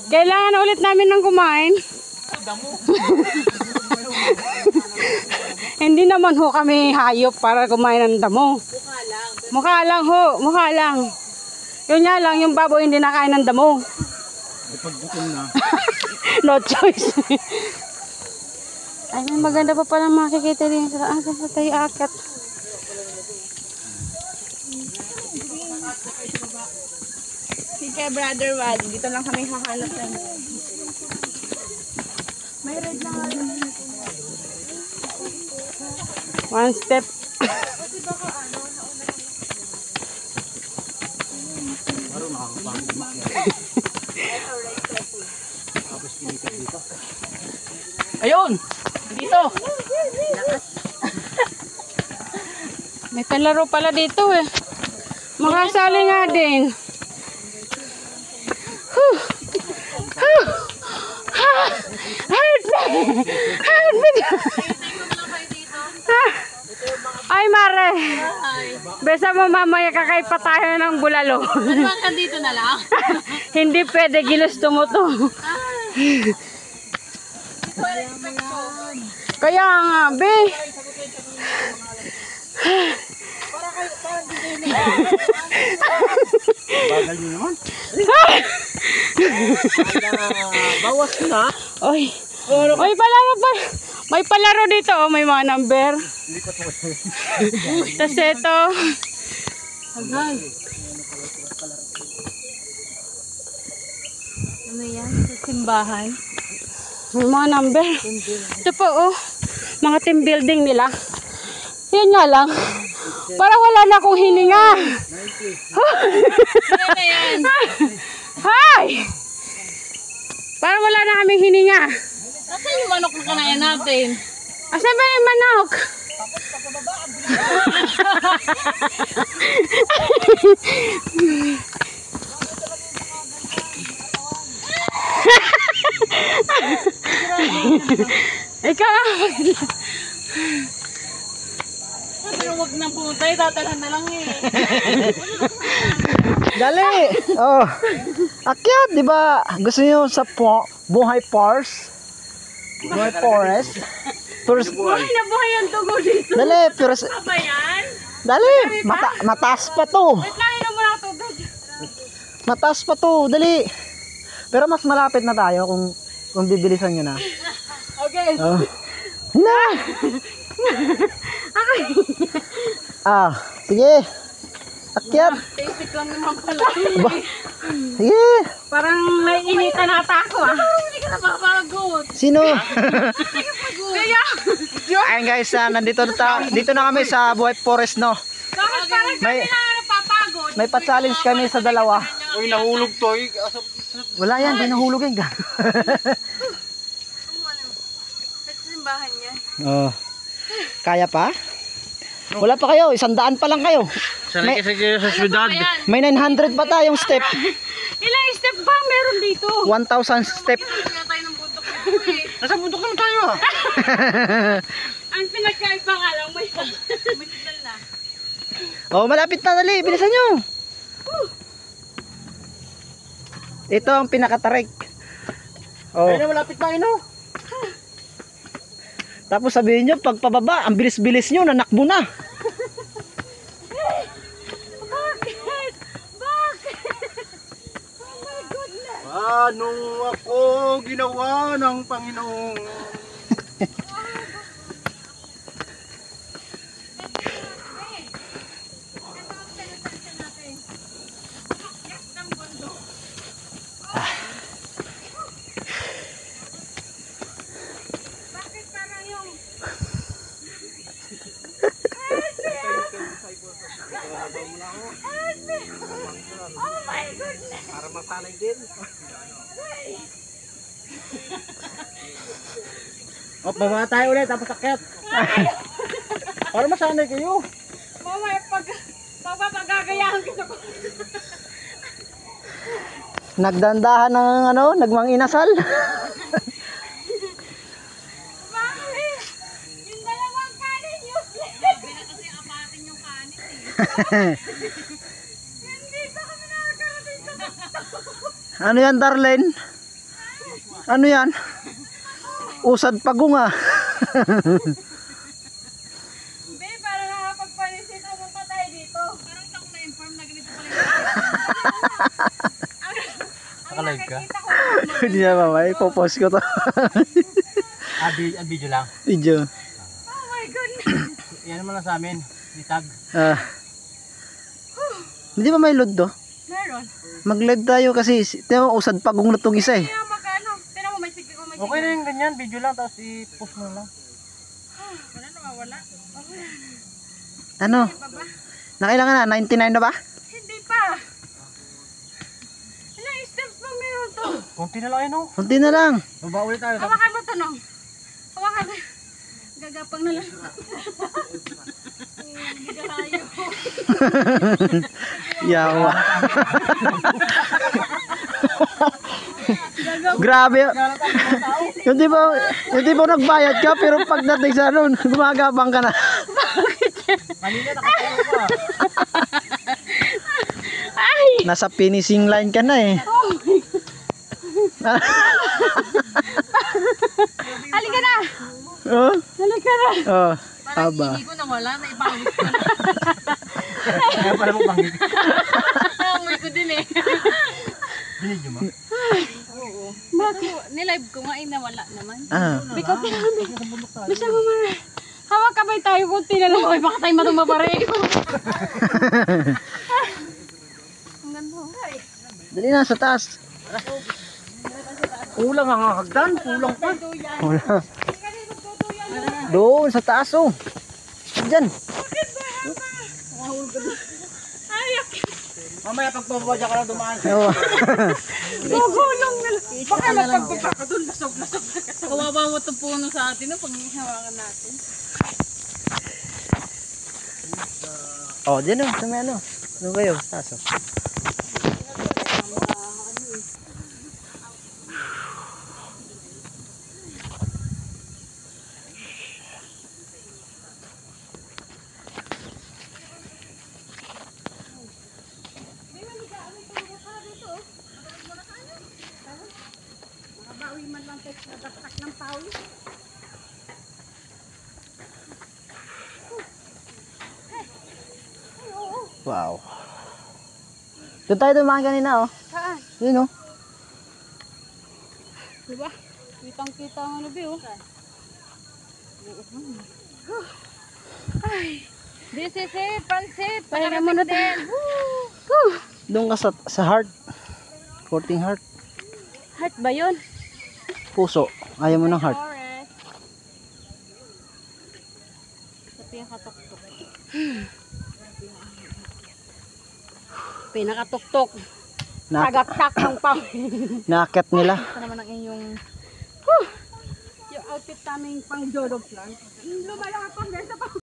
Kailangan ulit namin ng kumain. Hindi naman ho kami hayop para kumain ng damo. Mukha lang ho, mukha lang. Yun nga lang, yung baboy hindi nakain ng damo. Pagbukom na. No choice. Ay, may maganda pa palang makikita rin sa akin sa tayo akat. Sige, Brother Wally, dito lang kami hahanap ng may red na nga rin. One step. Ayun! Dito! May palaro pala dito eh. Makasali nga din. Ay Mare, besa mo mamaya kakaipa tayo ng bulalo. Ano ka dito na lang? Hindi pwede, ginusto mo to. Kaya nga, be. Bagal nyo naman. Bawas na. Oy. Oy, palaro pa. May palaro dito, oh, may mga number. Tapos ito. Agay. Ano yan? Sa simbahan? May mga number. Ito po, oh. Mga team building nila. Yan nga lang. Parang wala na akong hininga. Ano na yan? Hi! Parang wala na kaming hininga. Nasaan yung manok na kanayan natin? Asan ba yung manok? Ikaw nga. Pero wag nang pumunta, tatalhan na lang eh. Dali! Oh. Akyat, di ba? Gusto niyo sa Buhay Forest? Buhay Forest? First, Buhay na buhay ang dugo dito. dali, first. Ano ba yan? Dali, mataas pa to. Wait lang, inom mo na tubig. Mataas pa to, dali. Pero mas malapit na tayo kung bibilisan nyo na. Okay. Oh. Na! Ah, sige. Akyat. Basic lang naman pala. Ba? Sige. Parang naiinitan ata ako ah. Hindi ka na makapagod. Sino? Kaya, Ayun guys, dito na kami sa Buhay Forest, no. bakit parang kami May- na napapagod? May pa-challenge kami sa dalawa. Uy, nahulog to. Wala yan, di nahulog yan. Sa simbahan yan. Oh. Kaya pa? Wala pa kayo, 100 pa lang kayo. Sanay kasi kayo sa syudad. May 900 pa tayong step. Ilang step ba meron dito? 1,000 step. Kaya tayo ng bundok dito eh. Nasa bundok naman tayo ah. Ang pinagkaiba nga lang, may Tumitignan na. Oh, malapit na, dali, bilisan nyo. Ito ang pinakatarik. Oh. Ayun na, malapit na ino. Tapos sabihin nyo, pag pababa, ang bilis-bilis nyo, nanakbo na. Bakit? Bakit? Oh my goodness. Paano ako ginawa ng Panginoon? Bakit parang yung... Oh my goodness. Para masanay din. O, baba tayo ulit, tapos akyat. Para masanay kayo. Mamaya pagpapagagayahan kita ko. Nagdandahan ng nagmang inasal. Bakit? Yung dalawang kanin useless. Kasi apatin yung kanin eh. Hindi pa kami nakakarating sa TikTok. Ano yan, Darlene? Ano yan? Usad pagunga. Be, para nakapagpanisit ako patay dito. Parang ako na-inform na ganito pala yung Nakalive ka? Hindi na mamay, popost ko to. Video lang. Video. Oh my goodness. Yan naman lang sa amin. Ditag. Hindi ba may load do? Meron. Mag-load tayo kasi tiyan mo, usad pagong na itong isa eh. Kaya magkano? Tira mo, may sigil ko, may Okay na yung ganyan. Video lang. Tapos i-post mo lang. Wala na, wala. Ano? Nakailangan na? 99 na ba? Hindi pa. Ilang steps pa meron to? Kunti na lang yun, oh. Kunti na lang. Baba ulit tayo. Hawakan mo to, no? Hawakan mo. Gagapang na lang. Gagarayo. Yawa. Grabe. Hindi ba nagbayad ka pero pagdating sa noon, gumagabang ka na. Kanina nakatayo ka. Ay! Nasa finishing line ka na eh. Halika na! Oh? Halika na! Oh, aba. Hindi ko na wala, na ipangit ko na. Kaya pala mo bangit. Amoy ko din eh. Binidyo mo? Bakit? Nilive ko nga eh, nawala naman. Bikaw tinami. Bisa mo man. Hawak kamay tayo, kunti na lang. Uy, baka tayo matumabari. Ang ganda. Dali na sa taas. Kulang ang hagdan. Kulang pa. Wala. Doon sa taas oh. Diyan. Ayak. Mamaya pagpapabadya ka lang dumaan. Oh. Gugulong na lang. Baka magpagpapa ka doon, lasog-lasog. Kawawa mo itong puno sa atin, no? Pag hawakan natin. Oh, diyan oh, sa may ano. Ano kayo? Taas oh. Wow. Doon tayo dumaan kanina oh. Saan? Yun oh. Diba? Kitang-kita ang ano, Bi, oh. Ay. This is it, pansit. Pahinga mo na din. Doon ka sa heart. Courting heart. Heart ba yun? Puso. Ayaw mo ng heart. Forest. Sa pinakatuktok. Pinakatuktok. Tagaktak ng pang. Nakakit nila. Ito naman ang inyong yung outfit naming pang jodog lang. Lumalaki pa,